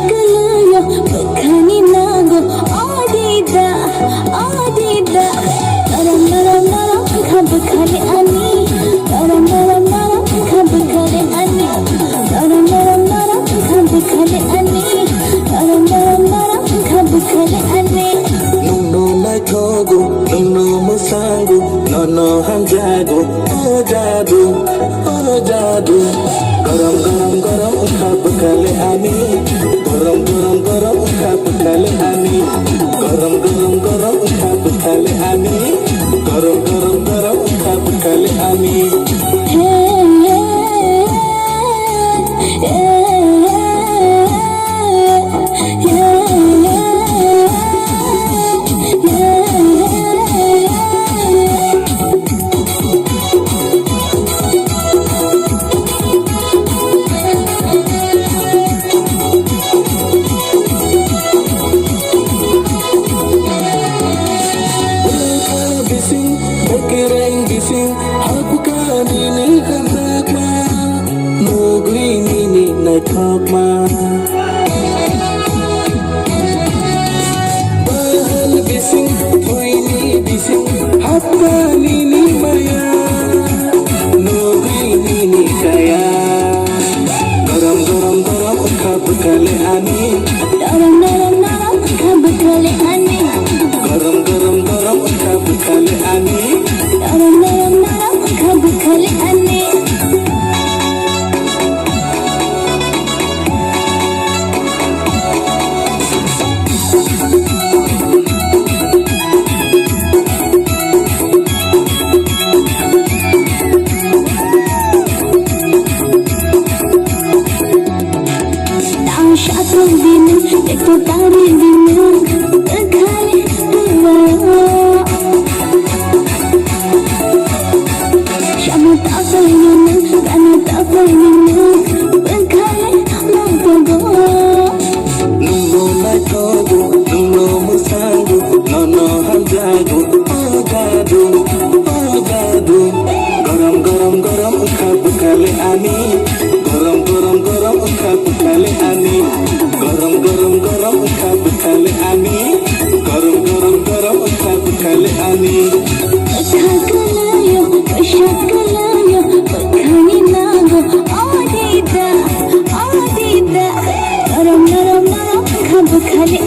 kalayo bakani nago adida adida naram naram naram khab khale ani naram naram naram khab khale ani naram naram naram khab khale ani naram naram naram khab khale ani no na thogo no musango no hamjago jadu garam garam garam khab khale ani garam garam garam khab khale ani garam garam garam khab khale ani garam garam garam khab khale ani Talk man, bahal bising, koini bising, hapa nini maya, nogri nini kaya, garam garam garam khab khale ani, naram naram naram khab khale ani garam garam garam khab khale ani, naram naram naram khab khale ani Shakal din, ekto tari din, khale shamat afayin, kanat afayin, khale mogo. no na thogo no musango no hamjago jadu garam garam garam khab khale ani garam garam garam khab khale ani garam garam garam khab khale ani garam garam garam khab khale ani Shakalayo bakani nago adida adida naram naram naram khab khale